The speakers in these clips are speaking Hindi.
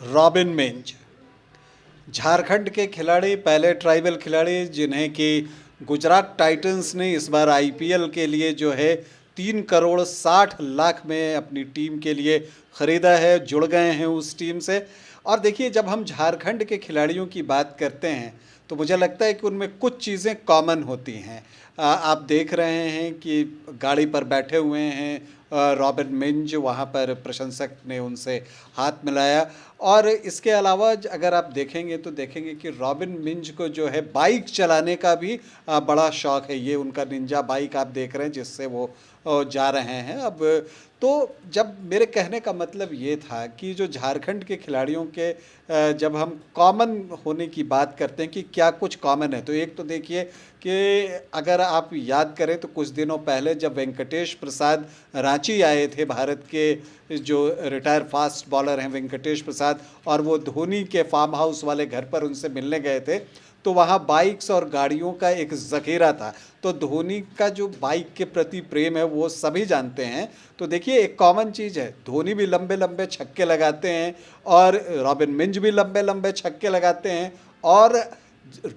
रॉबिन मिंज झारखंड के खिलाड़ी, पहले ट्राइबल खिलाड़ी जिन्हें कि गुजरात टाइटंस ने इस बार आईपीएल के लिए जो है 3 करोड़ 60 लाख में अपनी टीम के लिए ख़रीदा है, जुड़ गए हैं उस टीम से। और देखिए, जब हम झारखंड के खिलाड़ियों की बात करते हैं तो मुझे लगता है कि उनमें कुछ चीज़ें कॉमन होती हैं। आप देख रहे हैं कि गाड़ी पर बैठे हुए हैं रॉबिन मिंज, वहाँ पर प्रशंसक ने उनसे हाथ मिलाया। और इसके अलावा अगर आप देखेंगे तो देखेंगे कि रॉबिन मिंज को जो है बाइक चलाने का भी बड़ा शौक है। ये उनका निंजा बाइक आप देख रहे हैं जिससे वो जा रहे हैं। अब तो जब मेरे कहने का मतलब ये था कि जो झारखंड के खिलाड़ियों के जब हम कॉमन होने की बात करते हैं कि क्या कुछ कॉमन है, तो एक तो देखिए कि अगर आप याद करें तो कुछ दिनों पहले जब वेंकटेश प्रसाद रांची आए थे, भारत के जो रिटायर फास्ट बॉलर हैं वेंकटेश प्रसाद, और वो धोनी के फार्म हाउस वाले घर पर उनसे मिलने गए थे, तो वहाँ बाइक्स और गाड़ियों का एक ज़ख़ीरा था। तो धोनी का जो बाइक के प्रति प्रेम है वो सभी जानते हैं। तो देखिए, एक कॉमन चीज़ है, धोनी भी लंबे लंबे छक्के लगाते हैं और रॉबिन मिंज भी लंबे लंबे छक्के लगाते हैं, और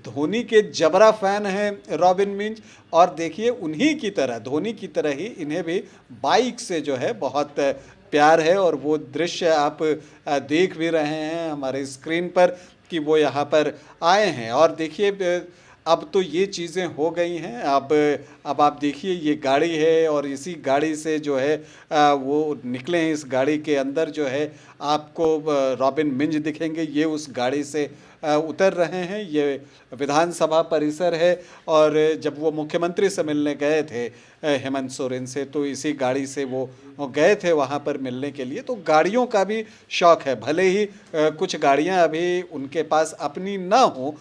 धोनी के जबरा फैन हैं रॉबिन मिंज। और देखिए, उन्हीं की तरह, धोनी की तरह ही इन्हें भी बाइक से जो है बहुत प्यार है। और वो दृश्य आप देख भी रहे हैं हमारे स्क्रीन पर कि वो यहाँ पर आए हैं। और देखिए, अब तो ये चीज़ें हो गई हैं। अब आप देखिए, ये गाड़ी है और इसी गाड़ी से जो है वो निकले हैं। इस गाड़ी के अंदर जो है आपको रॉबिन मिंज दिखेंगे, ये उस गाड़ी से उतर रहे हैं। ये विधानसभा परिसर है, और जब वो मुख्यमंत्री से मिलने गए थे हेमंत सोरेन से, तो इसी गाड़ी से वो गए थे वहाँ पर मिलने के लिए। तो गाड़ियों का भी शौक़ है, भले ही कुछ गाड़ियाँ अभी उनके पास अपनी ना हो,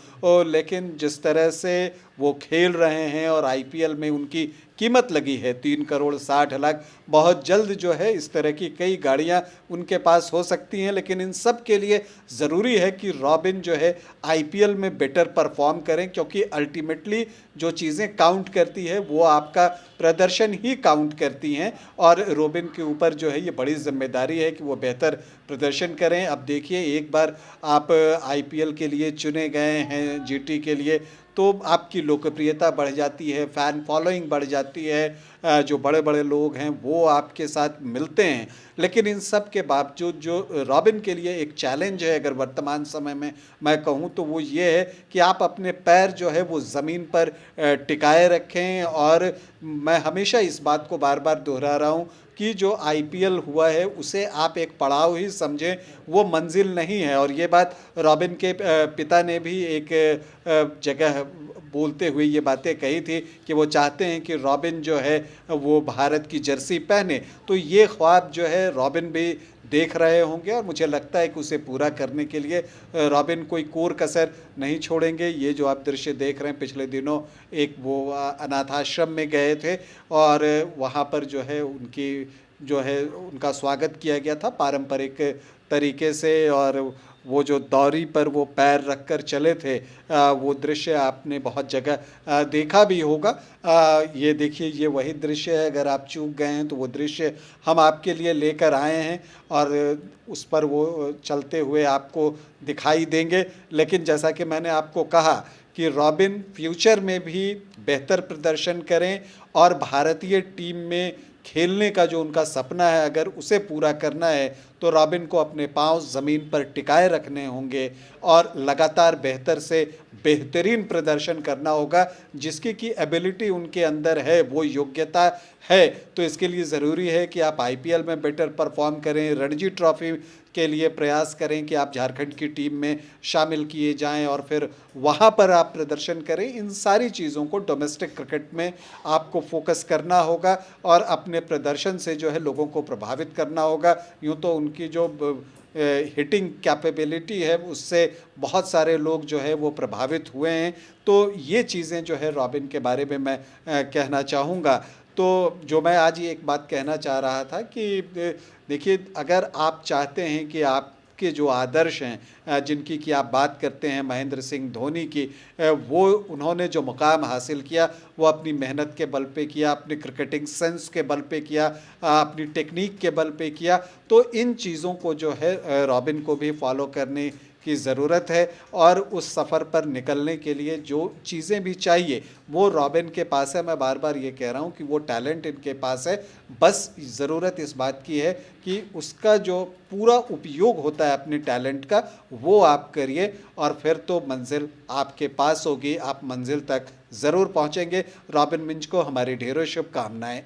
लेकिन जिस तरह से वो खेल रहे हैं और आईपीएल में उनकी कीमत लगी है 3 करोड़ 60 लाख, बहुत जल्द जो है इस तरह की कई गाड़ियां उनके पास हो सकती हैं। लेकिन इन सब के लिए ज़रूरी है कि रॉबिन जो है आईपीएल में बेटर परफॉर्म करें, क्योंकि अल्टीमेटली जो चीज़ें काउंट करती है वो आपका प्रदर्शन ही काउंट करती हैं। और रॉबिन के ऊपर जो है ये बड़ी जिम्मेदारी है कि वो बेहतर प्रदर्शन करें। अब देखिए, एक बार आप आईपीएल के लिए चुने गए हैं जीटी के लिए, तो आपकी लोकप्रियता बढ़ जाती है, फ़ैन फॉलोइंग बढ़ जाती है, जो बड़े बड़े लोग हैं वो आपके साथ मिलते हैं। लेकिन इन सब के बावजूद जो रॉबिन के लिए एक चैलेंज है, अगर वर्तमान समय में मैं कहूँ, तो वो ये है कि आप अपने पैर जो है वो ज़मीन पर टिकाए रखें। और मैं हमेशा इस बात को बार बार दोहरा रहा हूँ कि जो आईपीएल हुआ है उसे आप एक पड़ाव ही समझें, वो मंजिल नहीं है। और ये बात रॉबिन के पिता ने भी एक जगह बोलते हुए ये बातें कही थी कि वो चाहते हैं कि रॉबिन जो है वो भारत की जर्सी पहने। तो ये ख्वाब जो है रॉबिन भी देख रहे होंगे, और मुझे लगता है कि उसे पूरा करने के लिए रॉबिन कोई कोर कसर नहीं छोड़ेंगे। ये जो आप दृश्य देख रहे हैं, पिछले दिनों एक वो अनाथ आश्रम में गए थे, और वहाँ पर जो है उनकी जो है उनका स्वागत किया गया था पारंपरिक तरीके से। और वो जो दौरी पर वो पैर रखकर चले थे, वो दृश्य आपने बहुत जगह देखा भी होगा। ये देखिए, ये वही दृश्य है। अगर आप चूक गए हैं तो वो दृश्य हम आपके लिए लेकर आए हैं, और उस पर वो चलते हुए आपको दिखाई देंगे। लेकिन जैसा कि मैंने आपको कहा कि रॉबिन फ्यूचर में भी बेहतर प्रदर्शन करें, और भारतीय टीम में खेलने का जो उनका सपना है अगर उसे पूरा करना है, तो रॉबिन को अपने पांव ज़मीन पर टिकाए रखने होंगे और लगातार बेहतर से बेहतरीन प्रदर्शन करना होगा। जिसकी की एबिलिटी उनके अंदर है, वो योग्यता है, तो इसके लिए ज़रूरी है कि आप आईपीएल में बेटर परफॉर्म करें, रणजी ट्रॉफी के लिए प्रयास करें कि आप झारखंड की टीम में शामिल किए जाएं, और फिर वहां पर आप प्रदर्शन करें। इन सारी चीज़ों को डोमेस्टिक क्रिकेट में आपको फोकस करना होगा, और अपने प्रदर्शन से जो है लोगों को प्रभावित करना होगा। यूँ तो उनकी जो हिटिंग कैपेबिलिटी है उससे बहुत सारे लोग जो है वो प्रभावित हुए हैं। तो ये चीज़ें जो है रॉबिन के बारे में मैं कहना चाहूँगा। तो जो मैं आज ये एक बात कहना चाह रहा था कि देखिए, अगर आप चाहते हैं कि आप के जो आदर्श हैं, जिनकी कि आप बात करते हैं महेंद्र सिंह धोनी की, वो उन्होंने जो मुकाम हासिल किया वो अपनी मेहनत के बल पे किया, अपनी क्रिकेटिंग सेंस के बल पे किया, अपनी टेक्निक के बल पे किया। तो इन चीज़ों को जो है रॉबिन को भी फॉलो करने की ज़रूरत है और उस सफ़र पर निकलने के लिए जो चीज़ें भी चाहिए वो रॉबिन के पास है। मैं बार बार ये कह रहा हूँ कि वो टैलेंट इनके पास है, बस ज़रूरत इस बात की है कि उसका जो पूरा उपयोग होता है अपने टैलेंट का वो आप करिए और फिर तो मंजिल आपके पास होगी, आप मंजिल तक ज़रूर पहुँचेंगे। रॉबिन मिंज को हमारी ढेरों शुभकामनाएँ।